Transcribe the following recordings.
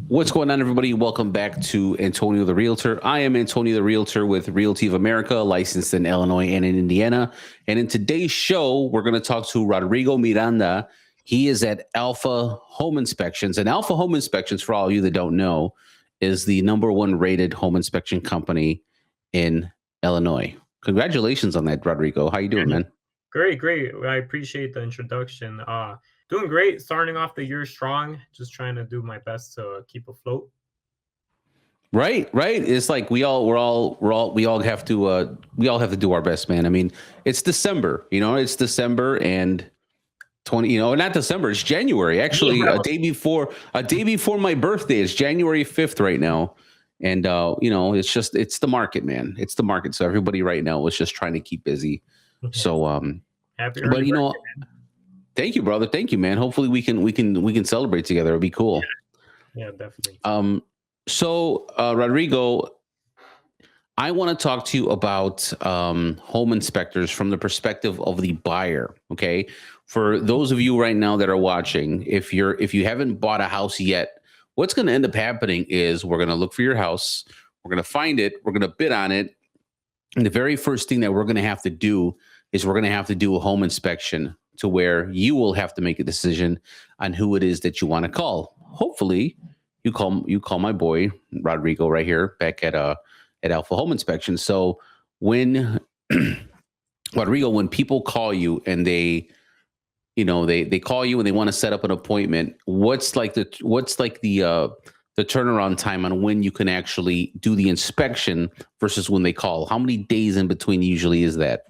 What's going on, everybody? Welcome back to Antonio the Realtor. I am Antonio the Realtor with Realty of America, licensed in Illinois and in Indiana. And in today's show, we're going to talk to Rodrigo Miranda. He is at Alpha Home Inspections. And Alpha Home Inspections, for all of you that don't know, is the #1 rated home inspection company in Illinois. Congratulations on that, Rodrigo. How you doing, man? Great, great. I appreciate the introduction. Doing great. Starting off the year strong. Just trying to do my best to keep afloat. Right, right. It's like we all have to do our best, man. I mean, it's December, it's December and 20, not December, it's January. Actually, a day before my birthday. It's January 5th right now. And it's the market, man. It's the market. So everybody right now is just trying to keep busy. So Happy but early birthday. thank you, brother. Thank you, man. Hopefully we can celebrate together. It'll be cool. Yeah, definitely. Um Rodrigo, I want to talk to you about home inspectors from the perspective of the buyer. Okay, for those of you right now that are watching, if you haven't bought a house yet, what's going to end up happening is we're going to look for your house, we're going to find it, we're going to bid on it, and the very first thing that we're going to have to do is we're going to have to do a home inspection to where you will have to make a decision on who it is that you want to call. Hopefully, you call my boy Rodrigo right here back at Alpha Home Inspection. So when Rodrigo, when people call you and they call you and they want to set up an appointment, what's like the turnaround time on when you can actually do the inspection versus when they call? How many days in between usually is that?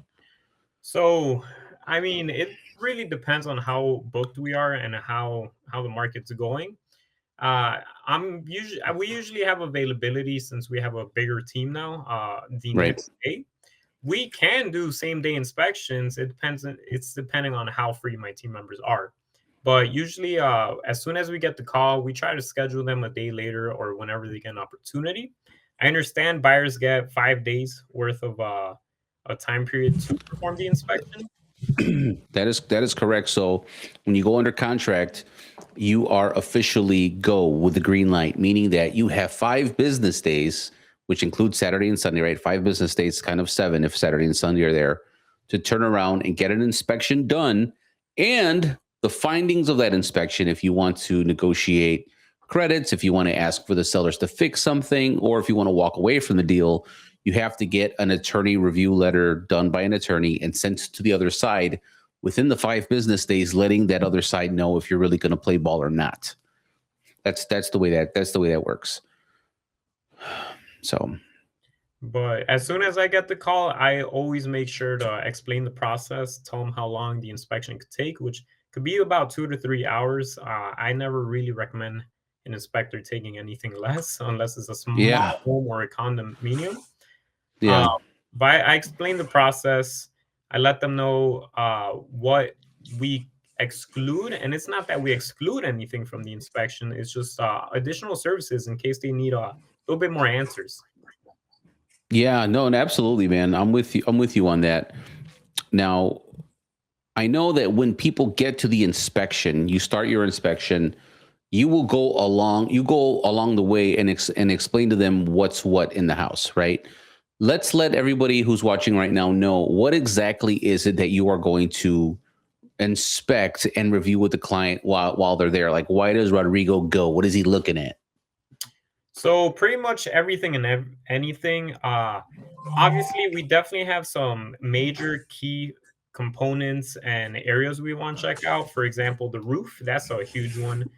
So, I mean, it really depends on how booked we are and how the market's going. We usually have availability since we have a bigger team now. The Right. next day. We can do same day inspections. It's depending on how free my team members are. But usually, as soon as we get the call, we try to schedule them a day later or whenever they get an opportunity. I understand buyers get 5 days worth of a time period to perform the inspection. That is correct. So when you go under contract, you are officially go with the green light, meaning that you have 5 business days, which includes Saturday and Sunday, right? 5 business days, kind of seven if Saturday and Sunday are there, to turn around and get an inspection done, and the findings of that inspection, if you want to negotiate credits, if you want to ask for the sellers to fix something, or if you want to walk away from the deal, you have to get an attorney review letter done by an attorney and sent to the other side within the 5 business days, letting that other side know if you're really going to play ball or not. That's the way that works. So But as soon as I get the call, I always make sure to explain the process, tell them how long the inspection could take, which could be about 2 to 3 hours. I never really recommend an inspector taking anything less unless it's a small yeah, home or a condominium. Uh, yeah. but I explain the process. I let them know what we exclude, and it's not that we exclude anything from the inspection. It's just additional services in case they need a little bit more answers. Yeah, no, and absolutely, man. I'm with you. I'm with you on that. Now, I know that when people get to the inspection, you start your inspection, you go along the way and explain to them what's what in the house, right? Let's let everybody who's watching right now know what exactly is it that you are going to inspect and review with the client while they're there. Like, why does Rodrigo go? What is he looking at? So pretty much everything and anything. Obviously, we definitely have some major key components and areas we want to check out. For example, the roof. That's a huge one.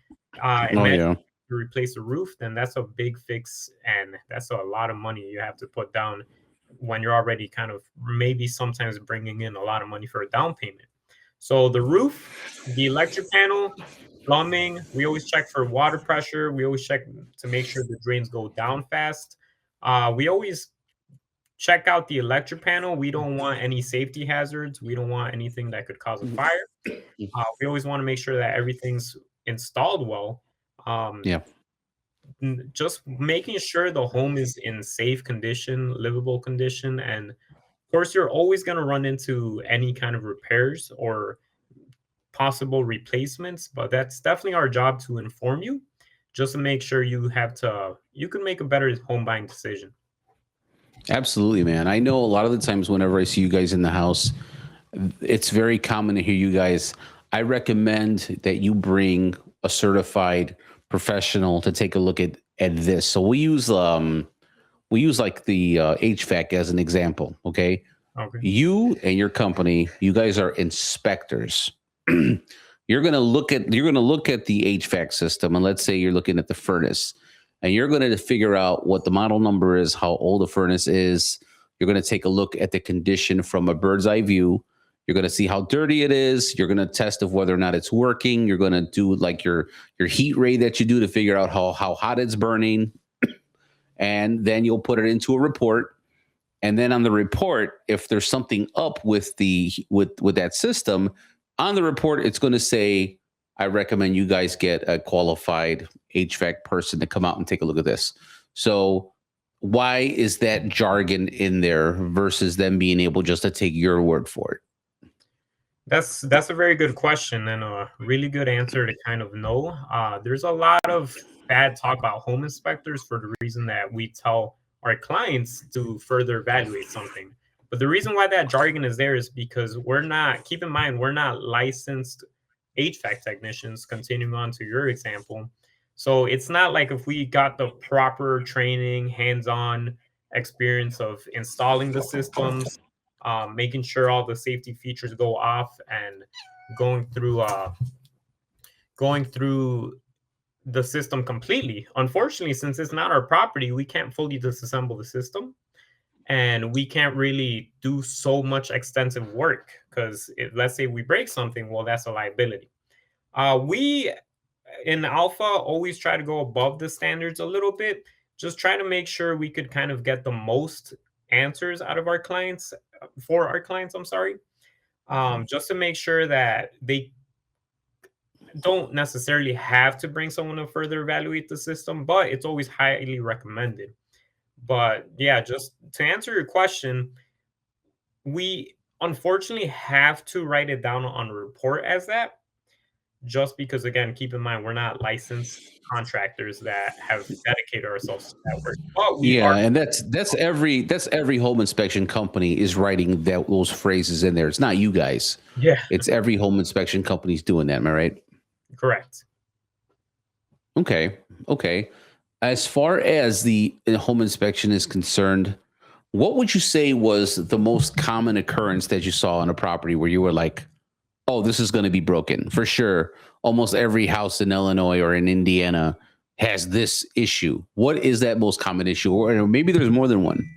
Oh Imagine yeah. to replace the roof, then that's a big fix, and that's a lot of money you have to put down when you're already kind of maybe sometimes bringing in a lot of money for a down payment. So the roof, the electric panel, plumbing, we always check for water pressure. We always check to make sure the drains go down fast. We always check out the electric panel. We don't want any safety hazards. We don't want anything that could cause a fire. We always want to make sure that everything's installed well. Um, Yeah. just making sure the home is in safe condition, livable condition, and of course, you're always going to run into any kind of repairs or possible replacements, but that's definitely our job to inform you. just to make sure you can make a better home buying decision. Absolutely, man. I know a lot of the times whenever I see you guys in the house, it's very common to hear you guys. I recommend that you bring a certified professional to take a look at this. So we use like the HVAC as an example. Okay, Okay. you and your company, you guys are inspectors. You're gonna look at the HVAC system, and let's say you're looking at the furnace, and you're gonna figure out what the model number is, how old the furnace is. You're gonna take a look at the condition from a bird's eye view. You're gonna see how dirty it is. You're gonna test of whether or not it's working. You're gonna do like your heat rate that you do to figure out how hot it's burning, and then you'll put it into a report. And then on the report, if there's something up with with that system, on the report it's going to say, I recommend you guys get a qualified HVAC person to come out and take a look at this. So why is that jargon in there versus them being able just to take your word for it? That's a very good question and a really good answer to kind of know. There's a lot of bad talk about home inspectors for the reason that we tell our clients to further evaluate something. But the reason why that jargon is there is because we're not, keep in mind, we're not licensed HVAC technicians, continuing on to your example. So it's not like if we got the proper training, hands on experience of installing the systems, making sure all the safety features go off, and going through uh, going through the system completely. Unfortunately, since it's not our property, we can't fully disassemble the system, and we can't really do so much extensive work because let's say we break something, well, that's a liability. We in Alpha always try to go above the standards a little bit, just try to make sure we could kind of get the most answers out of our clients for our clients. I'm sorry, just to make sure that they don't necessarily have to bring someone to further evaluate the system, but it's always highly recommended. But yeah, just to answer your question, we unfortunately have to write it down on a report as that, just because, again, keep in mind, we're not licensed contractors that have dedicated ourselves to that work, but we Yeah, are. and that's every home inspection company is writing those phrases in there. It's not you guys. Yeah, It's every home inspection company's doing that. Am I right? correct. Okay. Okay. As far as the home inspection is concerned, what would you say was the most common occurrence that you saw on a property where you were like, oh, this is going to be broken for sure? Almost every house in Illinois or in Indiana has this issue. What is that most common issue? Or maybe there's more than one.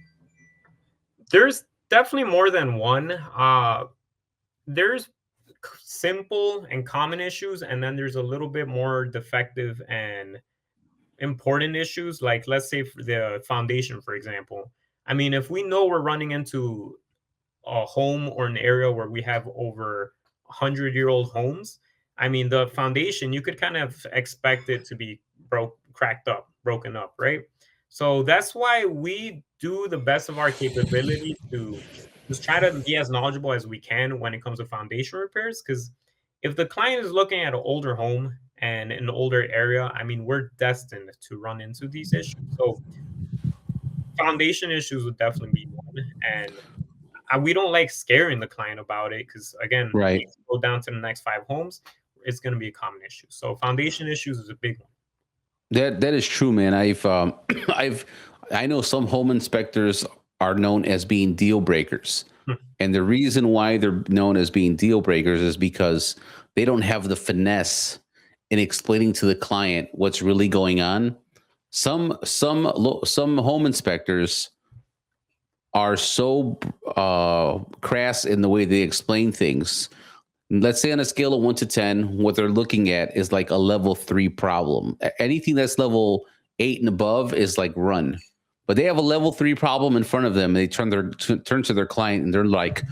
There's definitely more than one. There's simple and common issues, and then there's a little bit more defective and important issues, like let's say for the foundation, for example. I mean, if we know we're running into a home or an area where we have over 100-year-old homes, I mean, the foundation, you could kind of expect it to be cracked up, broken up, right? So that's why we do the best of our capability to just try to be as knowledgeable as we can when it comes to foundation repairs. Because if the client is looking at an older home and an older area, I mean, we're destined to run into these issues. So foundation issues would definitely be one. And we don't like scaring the client about it because, again, Right. if you go down to the next 5 homes, it's going to be a common issue. So foundation issues is a big one. That is true, man. I've I know some home inspectors are known as being deal breakers. Hmm. And the reason why they're known as being deal breakers is because they don't have the finesse in explaining to the client what's really going on. Some home inspectors are so crass in the way they explain things. Let's say on a scale of 1 to 10, what they're looking at is like a level 3 problem. Anything that's level 8 and above is like run. But they have a level 3 problem in front of them. They turn to their client and they're like,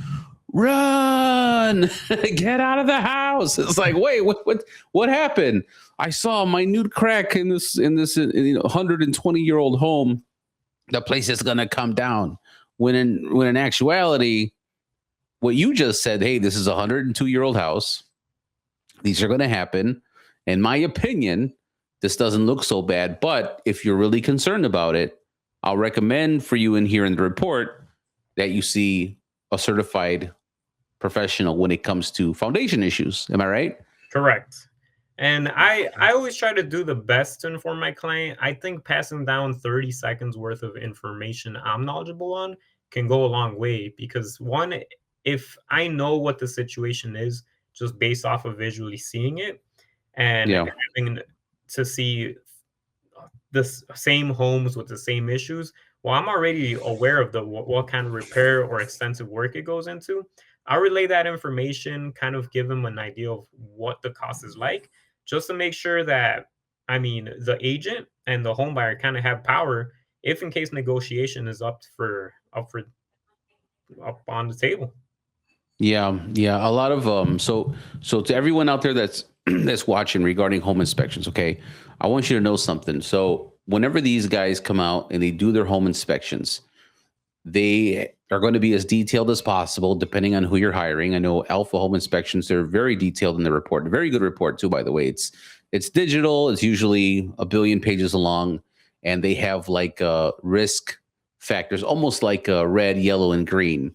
run, get out of the house. It's like, wait, what happened? I saw a minute crack in this 120-year-old home. The place is gonna come down. When in actuality, what you just said, hey, this is a 102-year-old house. These are going to happen. In my opinion, this doesn't look so bad. But if you're really concerned about it, I'll recommend for you in here in the report that you see a certified professional when it comes to foundation issues. Am I right? Correct. And I always try to do the best to inform my client. I think passing down 30 seconds worth of information I'm knowledgeable on can go a long way because one, if I know what the situation is just based off of visually seeing it and Yeah. having to see the same homes with the same issues, well, I'm already aware of the what kind of repair or extensive work it goes into. I'll relay that information, kind of give them an idea of what the cost is like, just to make sure that I mean the agent and the home buyer kind of have power if in case negotiation is up on the table. Yeah, yeah. A lot of so to everyone out there that's that's watching regarding home inspections, okay? I want you to know something. So whenever these guys come out and they do their home inspections, they are going to be as detailed as possible, depending on who you're hiring. I know Alpha Home Inspections, they're very detailed in the report. A very good report too, by the way. It's digital, it's usually a billion pages long, and they have like risk factors, almost like red, yellow, and green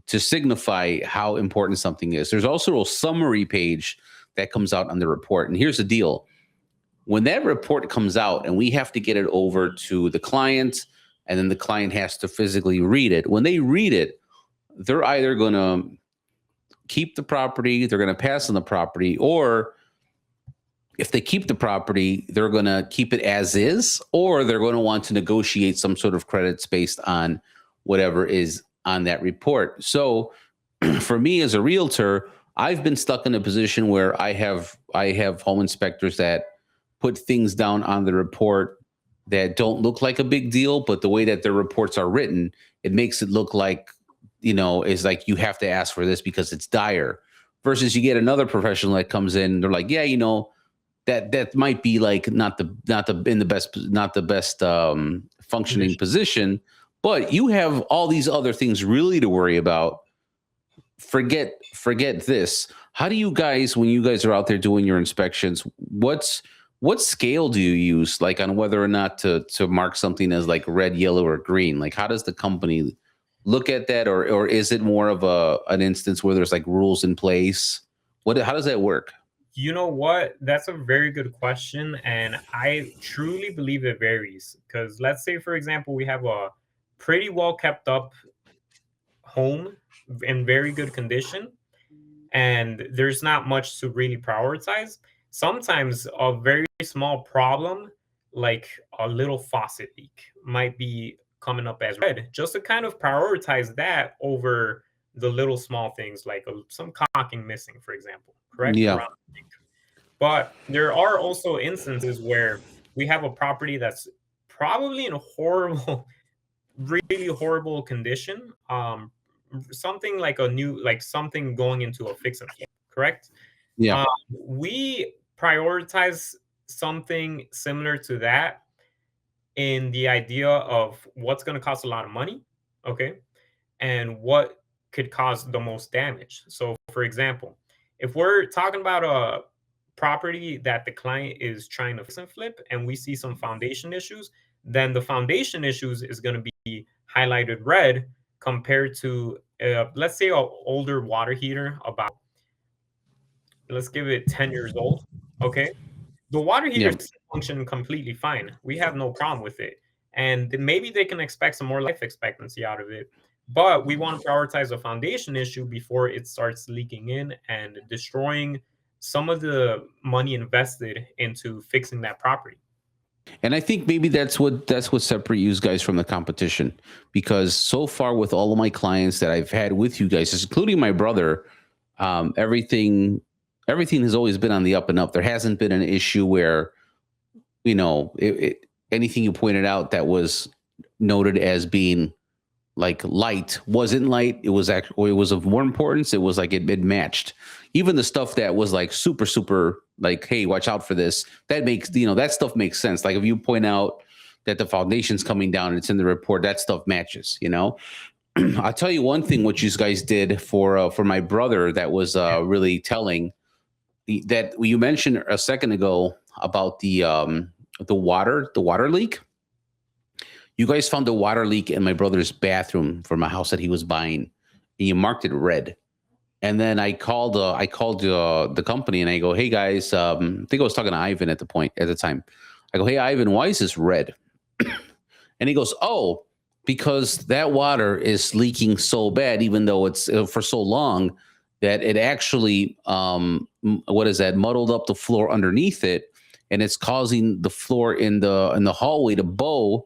to signify how important something is. There's also a summary page that comes out on the report. And here's the deal. When that report comes out and we have to get it over to the client, and then the client has to physically read it. When they read it, they're either going to keep the property, they're going to pass on the property, or if they keep the property, they're going to keep it as is, or they're going to want to negotiate some sort of credits based on whatever is on that report. So for me as a realtor, I've been stuck in a position where I have home inspectors that put things down on the report that don't look like a big deal, but the way that their reports are written, it makes it look like, is like you have to ask for this because it's dire. Versus you get another professional that comes in, they're like, yeah, that might be like not the best functioning position, but you have all these other things really to worry about. Forget this. How do you guys, when you guys are out there doing your inspections, what scale do you use, like on whether or not to mark something as like red, yellow, or green? Like how does the company look at that, or is it more of an instance where there's like rules in place? How does that work? You know what? That's a very good question. And I truly believe it varies. Because let's say, for example, we have a pretty well kept up home in very good condition, and there's not much to really prioritize. Sometimes a very small problem, like a little faucet leak, might be coming up as red, just to kind of prioritize that over the little small things like some caulking missing, for example, correct? Yeah. Around the sink. But there are also instances where we have a property that's probably in a horrible, really horrible condition. Something like something going into a fix and flip, correct? Yeah. We prioritize something similar to that in the idea of what's going to cost a lot of money, okay, and what could cause the most damage. So, for example, if we're talking about a property that the client is trying to fix and flip and we see some foundation issues, then the foundation issues is going to be highlighted red compared to, let's say, an older water heater, about, let's give it 10 years old. Okay. The water heater Yeah. function completely fine. We have no problem with it. And maybe they can expect some more life expectancy out of it. But we want to prioritize a foundation issue before it starts leaking in and destroying some of the money invested into fixing that property. And I think maybe that's what separates you guys from the competition, because so far with all of my clients that I've had with you guys, including my brother, everything has always been on the up and up. There hasn't been an issue where anything you pointed out that was noted as being like light wasn't light. It was actually, it was of more importance. It was like it matched. Even the stuff that was like super, super like, hey, watch out for this. That makes, that stuff makes sense. Like if you point out that the foundation's coming down and it's in the report, that stuff matches. I'll tell you one thing, what you guys did for my brother that was really telling, that you mentioned a second ago, about the water leak. You guys found the water leak in my brother's bathroom from a house that he was buying, and you marked it red. And then I called the company and I go, hey guys, I think I was talking to Ivan at the time. I go, hey Ivan, why is this red? And he goes, oh, because that water is leaking so bad, even though it's for so long that it actually, what is that, muddled up the floor underneath it, and it's causing the floor in the hallway to bow,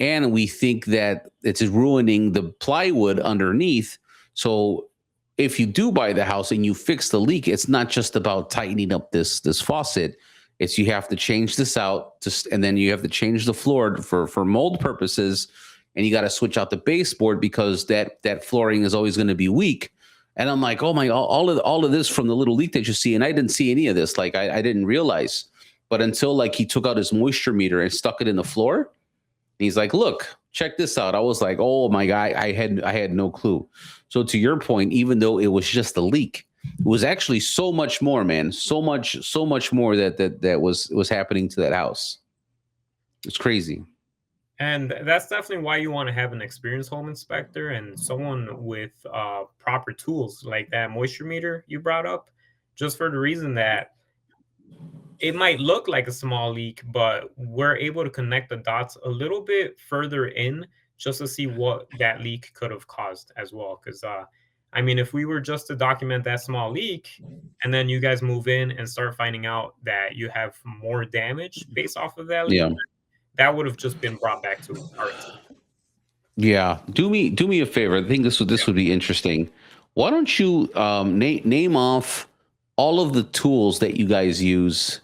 and we think that it's ruining the plywood underneath. So if you do buy the house and you fix the leak, it's not just about tightening up this faucet. It's you have to change this out, just and then you have to change the floor for mold purposes, and you got to switch out the baseboard because that flooring is always going to be weak. And I'm like, oh my, all of this from the little leak that you see, and I didn't see any of this. Like I didn't realize, but until like he took out his moisture meter and stuck it in the floor, he's like, look, check this out. I was like, oh my God, I had no clue. So to your point, even though it was just a leak, it was actually so much more, man. So much more that was happening to that house. It's crazy. And that's definitely why you want to have an experienced home inspector and someone with proper tools like that moisture meter you brought up, just for the reason that it might look like a small leak, but we're able to connect the dots a little bit further in just to see what that leak could have caused as well. Because, I mean, if we were just to document that small leak and then you guys move in and start finding out that you have more damage based off of that leak, Yeah. that would have just been brought back to our attention. Yeah. Do me a favor. I think this would be interesting. Why don't you name off all of the tools that you guys use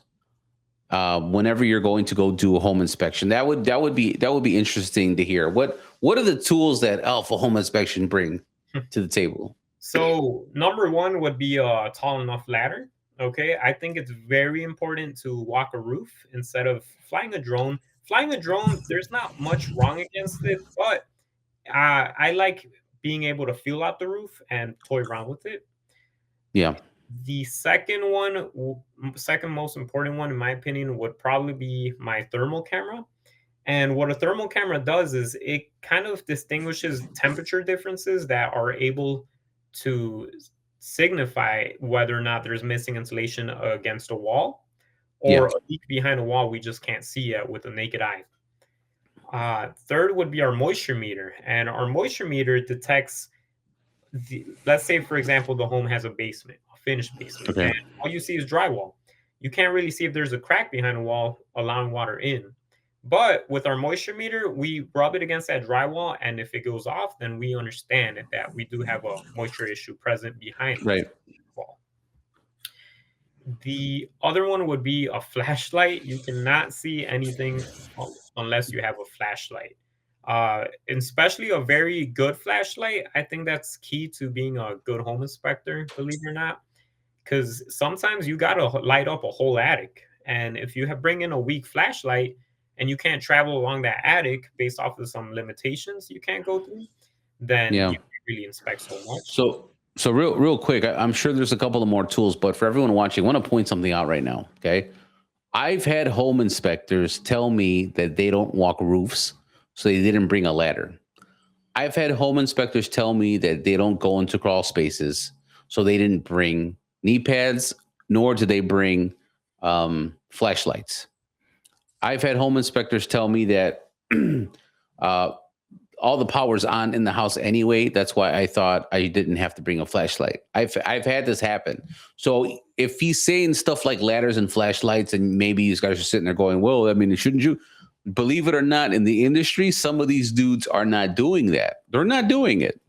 whenever you're going to go do a home inspection? That would be interesting to hear. What are the tools that Alpha Home Inspection bring to the table? So number one would be a tall enough ladder. Okay, I think it's very important to walk a roof instead of flying a drone. Flying a drone, there's not much wrong against it, but I like being able to feel out the roof and toy around with it. Yeah. The second one, second most important one, in my opinion, would probably be my thermal camera. And what a thermal camera does is it kind of distinguishes temperature differences that are able to signify whether or not there's missing insulation against a wall or Yeah. a leak behind a wall we just can't see yet with the naked eye. Third would be our moisture meter, and our moisture meter detects let's say, for example, the home has a basement, a finished basement, Okay. and all you see is drywall. You can't really see if there's a crack behind the wall allowing water in. But with our moisture meter, we rub it against that drywall, and if it goes off, then we understand that we do have a moisture issue present behind Right. the wall. The other one would be a flashlight. You cannot see anything unless you have a flashlight. And especially a very good flashlight. I think that's key to being a good home inspector, believe it or not. Because sometimes you gotta light up a whole attic. And if you have bring in a weak flashlight and you can't travel along that attic based off of some limitations you can't go through, then Yeah. you can't really inspect so much. So real quick, I'm sure there's a couple of more tools, but for everyone watching, I want to point something out right now. Okay. I've had home inspectors tell me that they don't walk roofs, so they didn't bring a ladder. I've had home inspectors tell me that they don't go into crawl spaces, so they didn't bring knee pads, nor did they bring flashlights. I've had home inspectors tell me that uh, all the power's on in the house anyway. That's why I thought I didn't have to bring a flashlight. I've had this happen. So if he's saying stuff like ladders and flashlights, and maybe these guys are sitting there going, "Well, I mean, shouldn't you?" Believe it or not, in the industry, some of these dudes are not doing that. They're not doing it.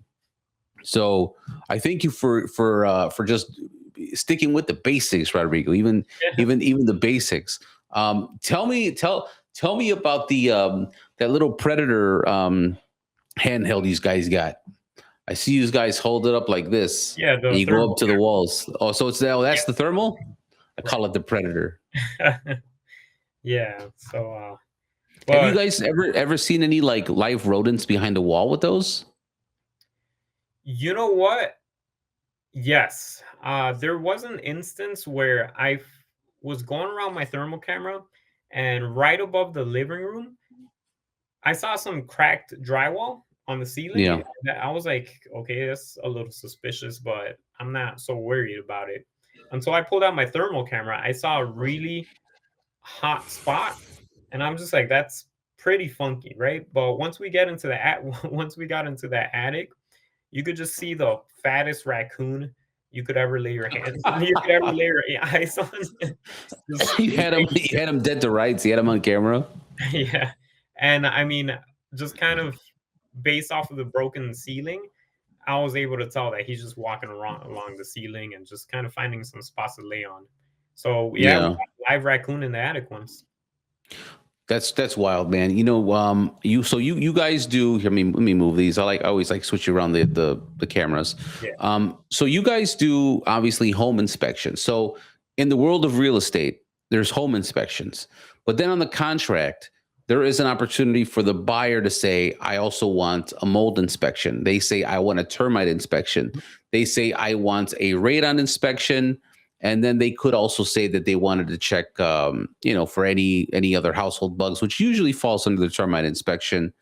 So I thank you for just sticking with the basics, Rodrigo. Yeah. Even the basics. Tell me about the that little Predator handheld these guys got. I see you guys hold it up like this, Yeah, and the you go up thermal. to the walls. Oh, so that's the thermal. I Yeah, call it the Predator. right. Yeah. So, Have you but guys ever seen any like live rodents behind the wall with those? you know what? Yes. There was an instance where was going around my thermal camera, and right above the living room, I saw some cracked drywall on the ceiling. Yeah. And I was like, okay, that's a little suspicious, but I'm not so worried about it. Until I pulled out my thermal camera, I saw a really hot spot, and I'm just like, that's pretty funky, right? But once we get into the once we got into that attic, you could just see the fattest raccoon you could ever lay your hands, you could ever lay your eyes on. Just You had him dead to rights. You had him on camera. yeah. And I mean, just kind of based off of the broken ceiling, I was able to tell that he's just walking around along the ceiling and just kind of finding some spots to lay on. So yeah, we Yeah. got live raccoon in the attic once. That's wild, man. You guys do. Let me move these. I always like switch around the cameras. Yeah. So you guys do obviously home inspections. So in the world of real estate, there's home inspections, but then on the contract, there is an opportunity for the buyer to say, I also want a mold inspection. They say, I want a termite inspection. They say, I want a radon inspection. And then they could also say that they wanted to check, for any other household bugs, which usually falls under the termite inspection.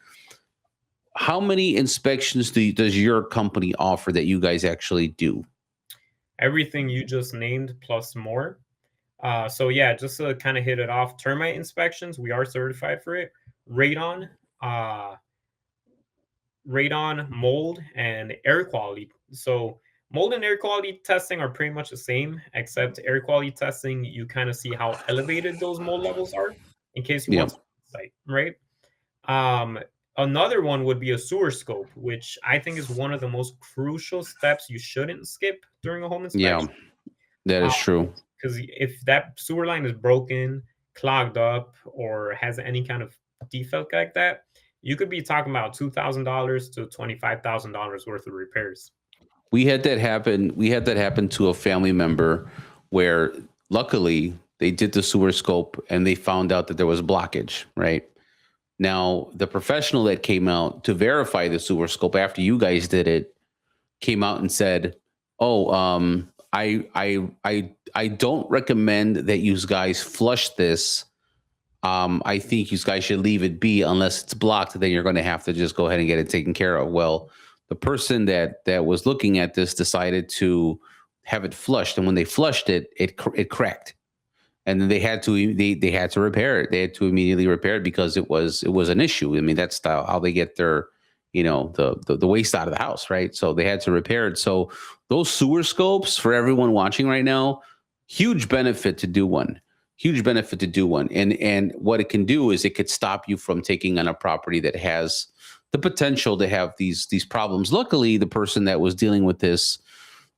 How many inspections does your company offer that you guys actually do? Everything you just named plus more. So yeah, just to kind of hit it off, termite inspections, we are certified for it. Radon, uh, radon, mold, and air quality. So mold and air quality testing are pretty much the same, except air quality testing, you kind of see how elevated those mold levels are in case you Yeah, want to site, right? Um, Another one would be a sewer scope, which I think is one of the most crucial steps you shouldn't skip during a home yeah, inspection. that is true. Because if that sewer line is broken, clogged up, or has any kind of defect like that, you could be talking about $2,000 to $25,000 worth of repairs. We had that happen. We had that happen to a family member where luckily they did the sewer scope and they found out that there was blockage, right? Now, the professional that came out to verify the sewer scope after you guys did it came out and said, "Oh, I don't recommend that you guys flush this. I think you guys should leave it be unless it's blocked. Then you're going to have to just go ahead and get it taken care of." Well, the person that was looking at this decided to have it flushed, and when they flushed it, it cracked, and then they had to repair it. They had to immediately repair it because it was an issue. I mean, that's how they get their the waste out of the house, right? So they had to repair it. So those sewer scopes for everyone watching right now, huge benefit to do one. Huge benefit to do one. And what it can do is it could stop you from taking on a property that has the potential to have these problems. Luckily, the person that was dealing with this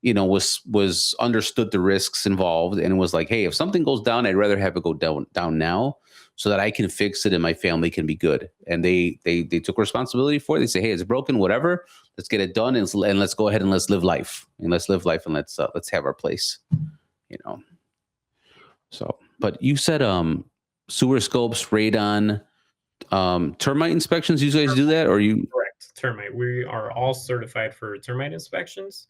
was understood the risks involved and was like, hey, if something goes down, I'd rather have it go down now so that I can fix it and my family can be good. And they took responsibility for it. They say, hey, it's broken, whatever. Let's get it done and let's go ahead and let's live life and let's have our place. You know. So, but you said sewer scopes, radon, termite inspections. You guys do that, or you? Correct. Termite. We are all certified for termite inspections,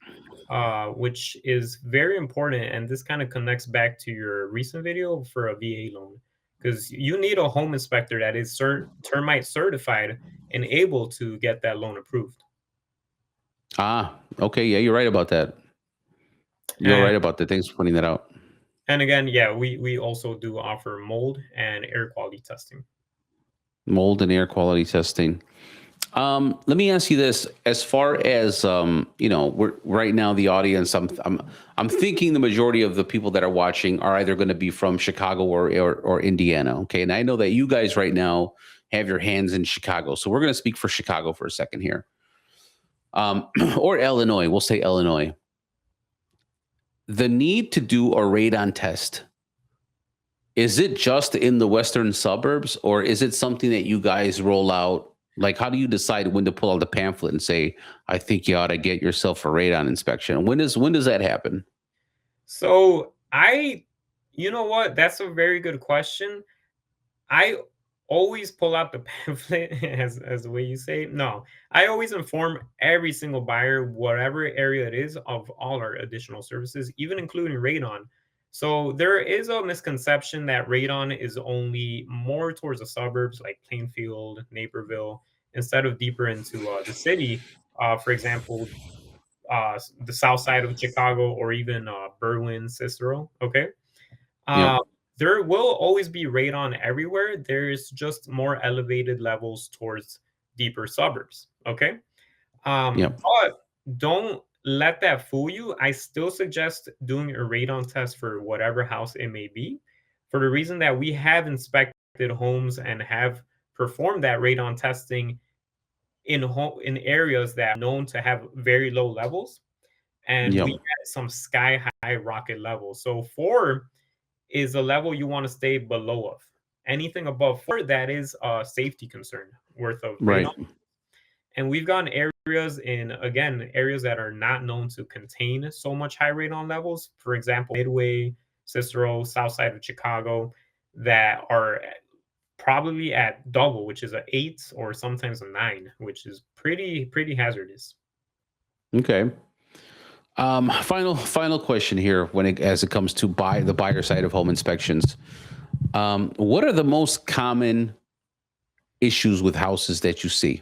which is very important. And this kind of connects back to your recent video for a VA loan, because you need a home inspector that is termite certified and able to get that loan approved. Ah, okay, yeah, you're right about that. You're And right about that. Thanks for pointing that out. and again, yeah, we also do offer mold and air quality testing. Mold and air quality testing. Let me ask you this: as far as we're right now the audience. I'm thinking the majority of the people that are watching are either going to be from Chicago or Indiana. Okay, and I know that you guys right now have your hands in Chicago, so we're going to speak for Chicago for a second here, or Illinois. We'll say Illinois. The need to do a radon test, is it just in the western suburbs or is it something that you guys roll out? Like, how do you decide when to pull out the pamphlet and say, I think you ought to get yourself a radon inspection? When does that happen? So you know what? That's a very good question. I always pull out the pamphlet as the way you say it. No, I always inform every single buyer, whatever area it is, of all our additional services, even including radon. So there is a misconception that radon is only more towards the suburbs like Plainfield, Naperville, instead of deeper into the city. For example, the south side of Chicago or even Berwyn, Cicero. Okay. Yep. Uh, there will always be radon everywhere. There's just more elevated levels towards deeper suburbs. Okay. Yep. But don't let that fool you. I still suggest doing a radon test for whatever house it may be, for the reason that we have inspected homes and have performed that radon testing in areas that are known to have very low levels, and we Yep. had some sky high rocket levels. So 4 is a level you want to stay below of. Anything above 4, that is a safety concern worth of radon. Right. And we've gotten areas in, again, areas that are not known to contain so much high radon levels. For example, Midway, Cicero, south side of Chicago, that are probably at double, which is a 8 or sometimes a 9, which is pretty hazardous. Okay. Final question here as it comes to the buyer side of home inspections. What are the most common issues with houses that you see?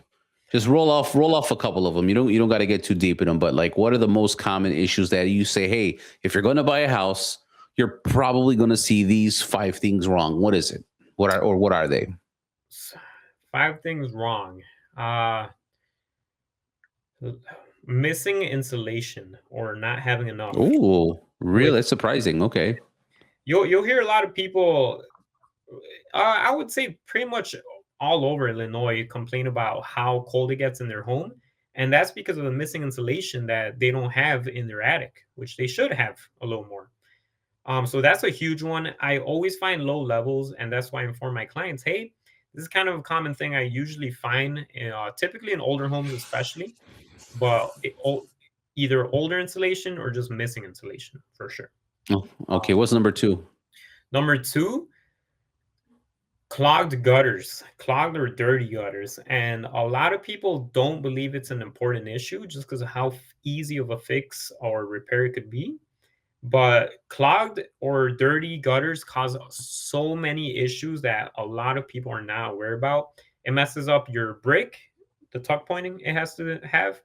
Just roll off a couple of them. You don't got to get too deep in them, but like, what are the most common issues that you say, hey, if you're going to buy a house, you're probably going to see these 5 things wrong. What is it? What are they? 5 things wrong. Uh, Missing insulation or not having enough. Oh, Which really? That's surprising. Okay. you'll hear a lot of people, I would say pretty much all over Illinois, complain about how cold it gets in their home. And that's because of the missing insulation that they don't have in their attic, which they should have a little more. So that's a huge one. I always find low levels, and that's why I inform my clients, hey, this is kind of a common thing I usually find, typically in older homes, especially, but either older insulation or just missing insulation for sure. Oh, okay. What's number two? Number 2, clogged gutters, clogged or dirty gutters. And a lot of people don't believe it's an important issue just because of how easy of a fix or repair it could be. But clogged or dirty gutters cause so many issues that a lot of people are not aware about. It messes up your brick, the tuck pointing it has to have.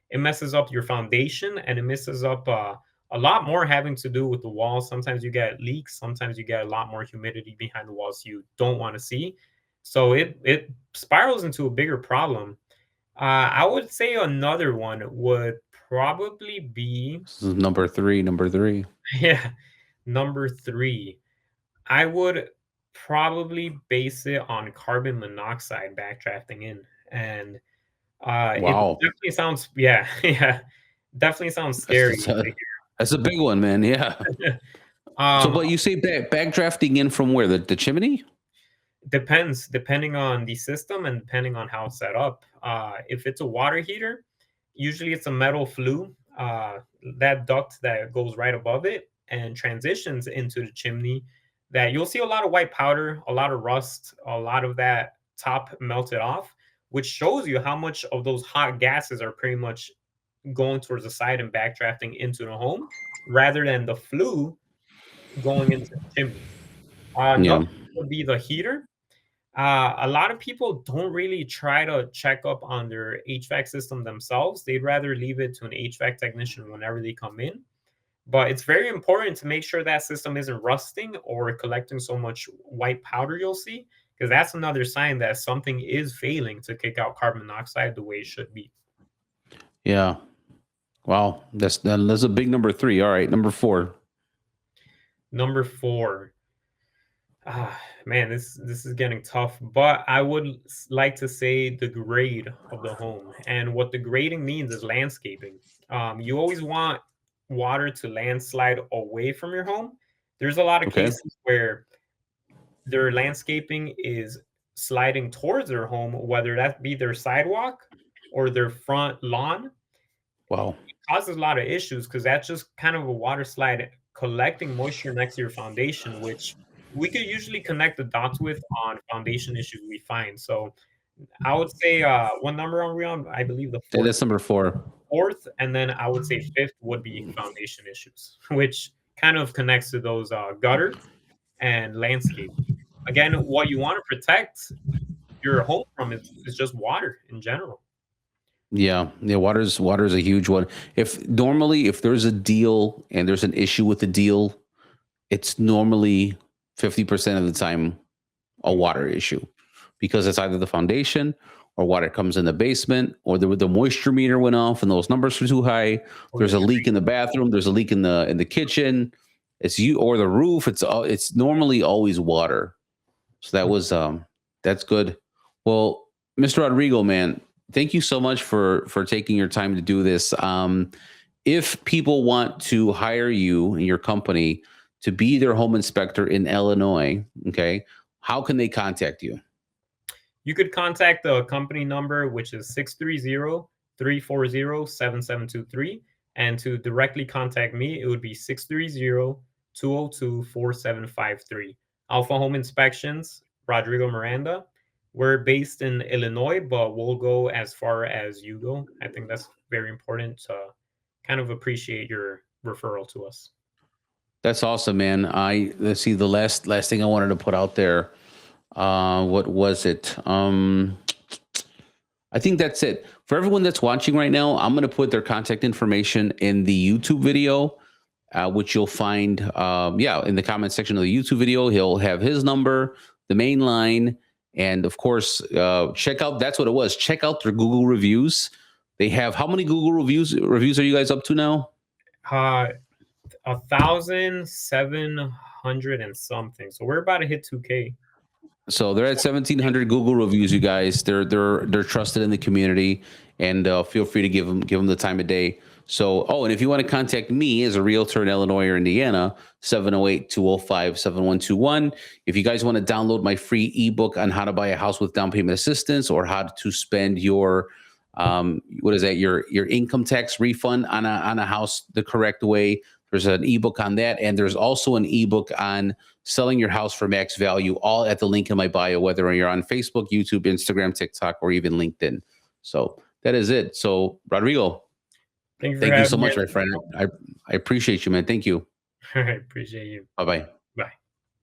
It messes up your foundation, and it messes up a lot more having to do with the walls. Sometimes you get leaks. Sometimes you get a lot more humidity behind the walls you don't want to see. So it spirals into a bigger problem. I would say another one would probably be This is number three. Number three. yeah, number 3. I would probably base it on carbon monoxide backdrafting in, and it Wow. definitely sounds, yeah, yeah, definitely sounds That's, scary that's, to a, that's a big one, man. Yeah. hear. So, Um, but you say backdrafting in from where? The chimney? depending on the system and depending on how it's set up. If it's a water heater, usually it's a metal flue, that duct that goes right above it and transitions into the chimney. That you'll see a lot of white powder, a lot of rust, a lot of that top melted off, which shows you how much of those hot gases are pretty much going towards the side and backdrafting into the home, rather than the flue going into the chimney. Another Yeah. would be the heater. A lot of people don't really try to check up on their HVAC system themselves. They'd rather leave it to an HVAC technician whenever they come in. But it's very important to make sure that system isn't rusting or collecting so much white powder you'll see, because that's another sign that something is failing to kick out carbon monoxide the way it should be. Yeah. Wow. That's a big number three. All right. Number four. Number 4. Man, this is getting tough, but I would like to say the grade of the home. And what the grading means is landscaping. You always want water to landslide away from your home. There's a lot of Okay. cases where their landscaping is sliding towards their home, whether that be their sidewalk or their front lawn. Wow. Causes a lot of issues because that's just kind of a water slide collecting moisture next to your foundation, which we could usually connect the dots with on foundation issues we find. So I would say what number are we on? I believe the That's number four. fourth, and then I would say fifth would be foundation issues, which kind of connects to those gutter and landscape. Again, what you want to protect your home from is just water in general. Yeah, yeah, water's a huge one. If normally if there's a deal and there's an issue with the deal, it's normally 50% of the time a water issue because it's either the foundation or water comes in the basement or the moisture meter went off and those numbers are too high. Or There's the a leak in the bathroom, there's a leak in the kitchen. It's you or the roof. It's normally always water. So that's good. Well, Mr. Rodrigo, man, thank you so much for taking your time to do this. If people want to hire you and your company to be their home inspector in Illinois, okay, how can they contact you? You could contact the company number, which is 630-340-7723. And to directly contact me, it would be 630-202-4753. Alpha Home Inspections, Rodrigo Miranda. We're based in Illinois, but we'll go as far as you go. I think that's very important to kind of appreciate your referral to us. That's awesome, man. Let's see the last thing I wanted to put out there. What was it? I think that's it. For everyone that's watching right now, I'm going to put their contact information in the YouTube video, which you'll find, in the comment section of the YouTube video. He'll have his number, the main line, and of course, check out. That's what it was. Check out their Google reviews. They have how many Google reviews are you guys up to now? 1,700 and something. So we're about to hit 2K. So they're at 1,700 Google reviews, you guys. They're trusted in the community, and feel free to give them the time of day. So, and if you want to contact me as a realtor in Illinois or Indiana, 708-205-7121. If you guys want to download my free ebook on how to buy a house with down payment assistance or how to spend your your income tax refund on a house the correct way, there's an ebook on that, and there's also an ebook on selling your house for max value, all at the link in my bio, whether you're on Facebook, YouTube, Instagram, TikTok, or even LinkedIn. So that is it. So Rodrigo, thank you so much, my friend. I appreciate you, man. Thank you. I appreciate you. Bye-bye.